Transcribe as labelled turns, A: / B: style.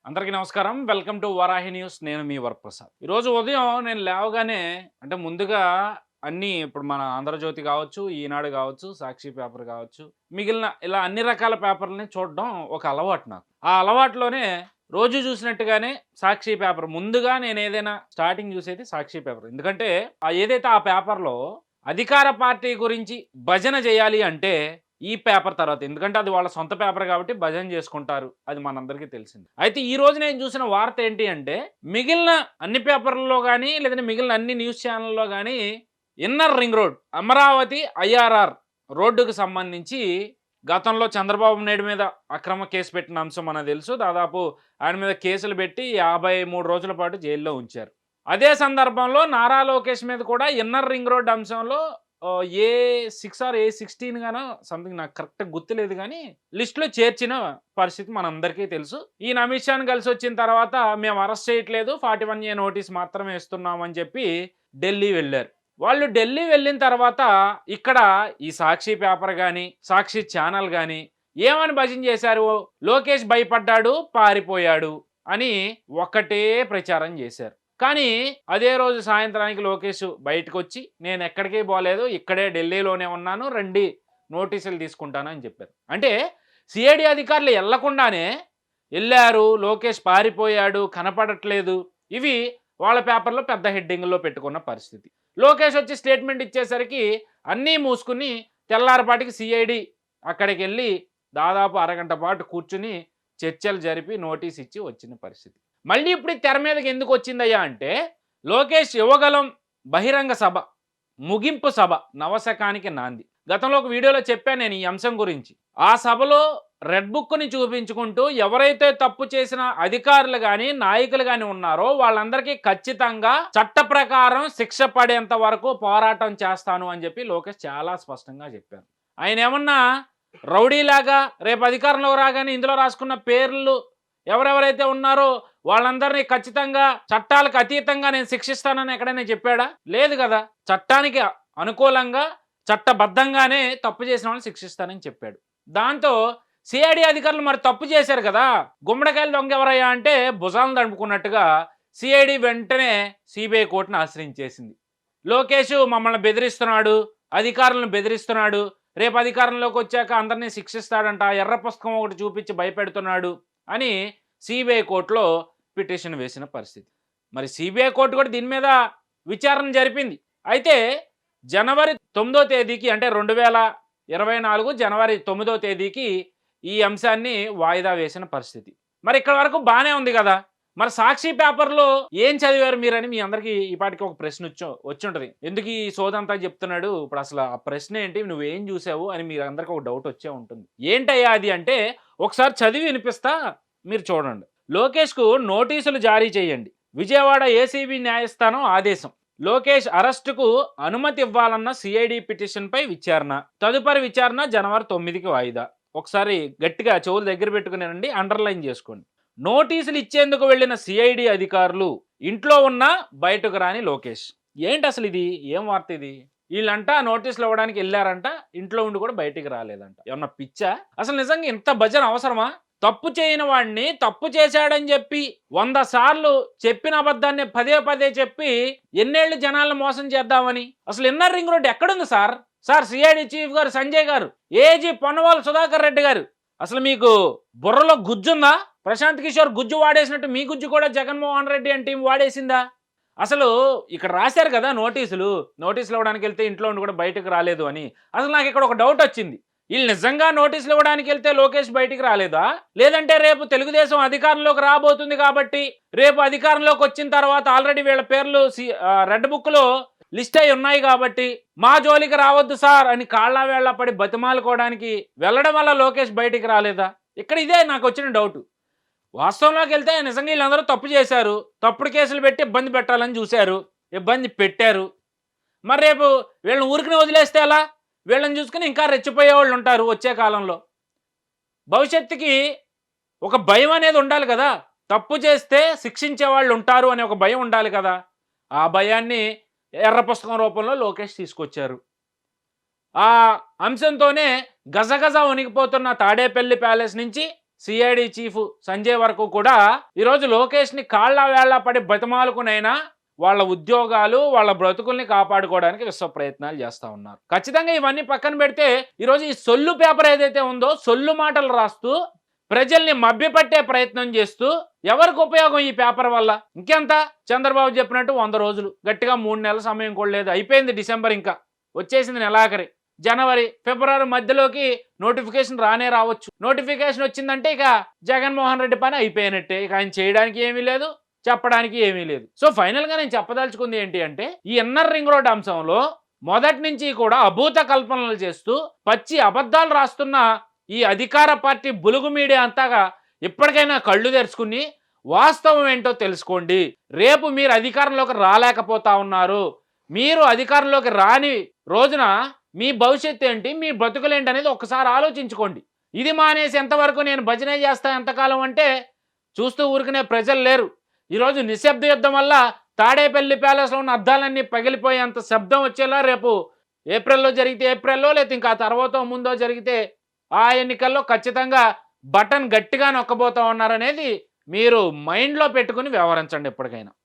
A: అందరికీ నమస్కారం. Welcome to Varahi news. నేను మీ వరప్రసాద్. ఈరోజు ఉదయం నేను లేవగానే ముందుగా అన్నీ ఇప్పుడు మన 'ఆంధ్రజ్యోతి' కావచ్చు, 'ఈనాడు' కావచ్చు, 'సాక్షి' పేపర్ కావచ్చు, మిగిలిన ఇలా అన్ని రకాల పేపర్‌లని చూడడం ఒక అలవాటు నాకు. ఆ అలవాటులోనే రోజు చూసినట్టుగానే 'సాక్షి' పేపర్ ముందుగా నేనేదైనా స్టార్టింగ్ చూసేది 'సాక్షి' పేపర్. ఎందుకంటే ఏదైతే ఆ పేపర్‌లో అధికార పార్టీ గురించి భజన చేయాలి అంటే ఈ పేపర్ తర్వాత. ఎందుకంటే అది వాళ్ళ సొంత పేపర్ కాబట్టి భజన చేసుకుంటారు. అది మనందరికీ తెలిసింది. అయితే ఈ రోజు నేను చూసిన వార్త ఏంటి అంటే, మిగిలిన అన్ని పేపర్‌లలో గాని, లేదంటే మిగిలిన అన్ని న్యూస్ ఛానెల్‌లో గాని inner ring road Amaravati IRR రోడ్డుకు సంబంధించి గతంలో చంద్రబాబు నాయుడు మీద అక్రమ కేసు పెట్టిన అంశం మనకు తెలుసు. దాదాపు ఆయన మీద కేసులు పెట్టి 53 రోజుల పాటు జైల్లో ఉంచారు. అదే సందర్భంలో నారా లోకేష్ మీద కూడా ఇన్నర్ రింగ్ రోడ్ అంశంలో ఏ6 ఆర్ ఏ16 గానో సంథింగ్ నాకు కరెక్ట్‌గా గుర్తులేదు గానీ, లిస్ట్‌లో చేర్చిన పరిస్థితి మనందరికీ తెలుసు. ఈయన అమిత్ షాని కలిసొచ్చిన తర్వాత మేము అరెస్ట్ చేయట్లేదు. 41A నోటీస్ మాత్రమే ఇస్తున్నాం అని చెప్పి ఢిల్లీ వెళ్లారు. వాళ్ళు ఢిల్లీ వెళ్ళిన తర్వాత ఇక్కడ ఈ సాక్షి పేపర్ గాని, సాక్షి ఛానల్ గాని ఏమని భజన చేశారు? లోకేష్ భయపడ్డాడు, పారిపోయాడు అని ఒకటే ప్రచారం చేశారు. కానీ అదే రోజు సాయంత్రానికి లోకేష్ బయటకొచ్చి నేనెక్కడికి పోలేదు. ఇక్కడే ఢిల్లీలోనే ఉన్నాను. రండి నోటీసులు తీసుకుంటాను అని చెప్పారు. అంటే సీఐడీ అధికారులు ఎళ్ళకుండానే ఎళ్లారు. లోకేష్ పారిపోయాడు, కనపడట్లేదు. ఇవి వాళ్ళ పేపర్‌లో పెద్ద హెడ్డింగ్‌లో పెట్టుకున్న పరిస్థితి. లోకేష్ వచ్చి స్టేట్మెంట్ ఇచ్చేసరికి అన్నీ మూసుకొని తెల్లారిపాటికి సీఐడీ అక్కడికెళ్ళి దాదాపు అరగంట పాటు కూర్చొని చర్చలు జరిపి నోటీస్ ఇచ్చి వచ్చిన పరిస్థితి. మళ్ళీ ఇప్పుడు తెర మీదకి ఎందుకు వచ్చిందయ్యా అంటే, లోకేష్ యువగలం బహిరంగ సభ, ముగింపు సభ నవశకానికి నాంది. గతంలో ఒక వీడియోలో చెప్పాను నేను ఈ అంశం గురించి. ఆ సభలో రెడ్ బుక్‌ని చూపించుకుంటూ ఎవరైతే తప్పు చేసిన అధికారులు గాని, నాయకులు గాని ఉన్నారో వాళ్ళందరికీ ఖచ్చితంగా చట్ట ప్రకారం శిక్ష పడేంత వరకు పోరాటం చేస్తాను అని చెప్పి లోకేష్ చాలా స్పష్టంగా చెప్పారు. ఆయనేమన్నా రౌడీలాగా రేపు అధికారంలోకి రాగానే ఇందులో రాసుకున్న పేర్లు ఎవరెవరైతే ఉన్నారో వాళ్ళందరినీ ఖచ్చితంగా చట్టాలకు అతీతంగా నేను శిక్షిస్తానని ఎక్కడైనా చెప్పాడా? లేదు కదా! చట్టానికి అనుకూలంగా చట్టబద్ధంగానే తప్పు చేసిన వాళ్ళని శిక్షిస్తానని చెప్పాడు. దాంతో సిఐడి అధికారులు మరి తప్పు చేశారు కదా! గుమ్మడికాయలు దొంగ ఎవరయ్యా అంటే భుజాలను తడుముకున్నట్టుగా సిఐడి వెంటనే సిబిఐ కోర్టుని ఆశ్రయించేసింది. లోకేష్ మమ్మల్ని బెదిరిస్తున్నాడు, అధికారులను బెదిరిస్తున్నాడు, రేపు అధికారంలోకి వచ్చాక అందరినీ శిక్షిస్తాడంట, ఎర్ర పుస్తకం ఒకటి చూపించి భయపెడుతున్నాడు అని సిబిఐ కోర్టులో పిటిషన్ వేసిన పరిస్థితి. మరి సిబిఐ కోర్టు కూడా దీని మీద విచారణ జరిపింది. అయితే జనవరి 9వ తేదీకి అంటే 2024 జనవరి 9వ తేదీకి ఈ అంశాన్ని వాయిదా వేసిన పరిస్థితి. మరి ఇక్కడ వరకు బానే ఉంది కదా! మరి సాక్షి పేపర్‌లో ఏం చదివారు మీరని మీ అందరికీ ఈ పాటికి ఒక ప్రశ్న వచ్చుంటది. ఎందుకు ఈ సోదంతా చెప్తున్నాడు? ఇప్పుడు అసలు ఆ ప్రశ్న ఏంటి? నువ్వేం చూసావు? అని మీరందరికి ఒక డౌట్ వచ్చే ఉంటుంది. ఏంటయ్యా అది అంటే ఒకసారి చదివి వినిపిస్తా మీరు చూడండి. లోకేష్‌కు నోటీసులు జారీ చేయండి. విజయవాడ ఏసీబీ న్యాయస్థానం ఆదేశం. లోకేష్ అరెస్టుకు అనుమతి ఇవ్వాలన్న సిఐడి పిటిషన్‌పై విచారణ. తదుపరి విచారణ జనవరి 9కి వాయిదా. ఒకసారి గట్టిగా చెవులు దగ్గర పెట్టుకునేనండి, అండర్‌లైన్ చేసుకోండి. నోటీసులు ఇచ్చేందుకు వెళ్ళిన సిఐడి అధికారులు ఇంట్లో ఉన్న బయటకు రాని లోకేష్. ఏంటి అసలు ఇది? ఏం వార్త ఇది? వీళ్ళంట నోటీసులు ఇవ్వడానికి వెళ్ళారంట, ఇంట్లో ఉండి కూడా బయటికి రాలేదంట. ఏమన్నా పిచ్చా? అసలు నిజంగా ఇంత భజన అవసరమా? తప్పు చేయని వాడిని తప్పు చేశాడని చెప్పి 100 సార్లు చెప్పిన అబద్ధాన్ని పదే పదే చెప్పి ఎన్నేళ్ళు జనాలను మోసం చేద్దామని. అసలు ఇన్నర్ రింగ్ రోడ్ ఎక్కడుంది సార్? సార్ సిఐడి చీఫ్ గారు సంజయ్ గారు, ఏజీ పొన్నవాళ్ళు సుధాకర్ రెడ్డి గారు, అసలు మీకు బుర్రలో గుజ్జుందా? ప్రశాంత్ కిషోర్ గుజ్జు వాడేసినట్టు మీ గుజ్జు కూడా జగన్మోహన్ రెడ్డి అని టీం వాడేసిందా? అసలు ఇక్కడ రాశారు కదా నోటీసులు ఇవ్వడానికి వెళ్తే ఇంట్లో ఉండి కూడా బయటకు రాలేదు అని. అసలు నాకు ఇక్కడ ఒక డౌట్ వచ్చింది. వీళ్ళు నిజంగా నోటీసులు ఇవ్వడానికి వెళ్తే లోకేష్ బయటికి రాలేదా? లేదంటే రేపు తెలుగుదేశం అధికారంలోకి రాబోతుంది కాబట్టి రేపు అధికారంలోకి వచ్చిన తర్వాత ఆల్రెడీ వీళ్ళ పేర్లు రెడ్ బుక్‌లో లిస్ట్ అయి ఉన్నాయి కాబట్టి మా జోలికి రావద్దు సార్ అని కాళ్ళ వేళ్ళ పడి బతిమాలుకోవడానికి వెళ్ళడం వల్ల లోకేష్ బయటికి రాలేదా? ఇక్కడ ఇదే నాకు వచ్చిన డౌట్. వాస్తవంలోకి వెళ్తే నిజంగా వీళ్ళందరూ తప్పు చేశారు. తప్పుడు కేసులు పెట్టి ఇబ్బంది పెట్టాలని చూశారు. ఇబ్బంది పెట్టారు. మరి రేపు వీళ్ళని ఊరికనే వదిలేస్తే ఎలా? వీళ్ళని చూసుకుని ఇంకా రెచ్చిపోయేవాళ్ళు ఉంటారు వచ్చే కాలంలో. భవిష్యత్తుకి ఒక భయం అనేది ఉండాలి కదా! తప్పు చేస్తే శిక్షించే వాళ్ళు ఉంటారు అనే ఒక భయం ఉండాలి కదా! ఆ భయాన్ని ఎర్ర పుస్తకం రూపంలో లోకేష్ తీసుకొచ్చారు. ఆ అంశంతోనే గజగజ వణికిపోతున్న తాడేపల్లి ప్యాలెస్ నుంచి సిఐడి చీఫ్ సంజయ్ వరకు కూడా ఈరోజు లోకేష్ని కాళ్ళ వేళ్ళ పడి బతిమాలుకునైనా వాళ్ళ ఉద్యోగాలు వాళ్ళ బ్రతుకుల్ని కాపాడుకోవడానికి విశ్వ ప్రయత్నాలు చేస్తూ ఉన్నారు. ఖచ్చితంగా ఇవన్నీ పక్కన పెడితే ఈరోజు ఈ సొల్లు పేపర్ ఏదైతే ఉందో సొల్లు మాటలు రాస్తూ ప్రజల్ని మభ్యపెట్టే ప్రయత్నం చేస్తూ ఎవరికి ఉపయోగం ఈ పేపర్ వల్ల? ఇంకెంత? చంద్రబాబు చెప్పినట్టు 100 రోజులు, గట్టిగా 3 నెలల సమయం కూడా లేదు. అయిపోయింది డిసెంబర్, ఇంకా వచ్చేసింది నెలాఖరి. జనవరి, ఫిబ్రవరి మధ్యలోకి నోటిఫికేషన్ రానే రావచ్చు. నోటిఫికేషన్ వచ్చిందంటే ఇక జగన్మోహన్ రెడ్డి పని అయిపోయినట్టే. ఇక ఆయన చేయడానికి ఏమీ లేదు, చెప్పడానికి ఏమీ లేదు. సో ఫైనల్గా నేను చెప్పదలుచుకుంది ఏంటి అంటే, ఈ ఇన్నర్ రింగ్ రోడ్ అంశంలో మొదటి నుంచి కూడా అభూత కల్పనలు చేస్తూ పచ్చి అబద్ధాలు రాస్తున్న ఈ అధికార పార్టీ బులుగు మీడియా అంతాగా ఇప్పటికైనా కళ్ళు తెరుచుకుని వాస్తవం ఏంటో తెలుసుకోండి. రేపు మీరు అధికారంలోకి రాలేకపోతా ఉన్నారు. మీరు అధికారంలోకి రాని రోజున మీ భవిష్యత్తు ఏంటి, మీ బతుకులేంటి అనేది ఒకసారి ఆలోచించుకోండి. ఇది మానేసి ఎంతవరకు నేను భజనే చేస్తా ఎంతకాలం అంటే చూస్తూ ఊరుకునే ప్రజలు లేరు. ఈరోజు నిశ్శబ్ద యుద్ధం వల్ల తాడేపల్లి ప్యాలెస్లో ఉన్న అద్దాలన్నీ పగిలిపోయేంత శబ్దం వచ్చేలా రేపు ఏప్రిల్లో జరిగితే ఏప్రిల్లో, లేకపోతే ఇంకా తర్వాత ముందో జరిగితే ఆ ఎన్నికల్లో ఖచ్చితంగా బటన్ గట్టిగా నొక్కబోతా ఉన్నారనేది మీరు మైండ్లో పెట్టుకుని వ్యవహరించండి ఎప్పటికైనా.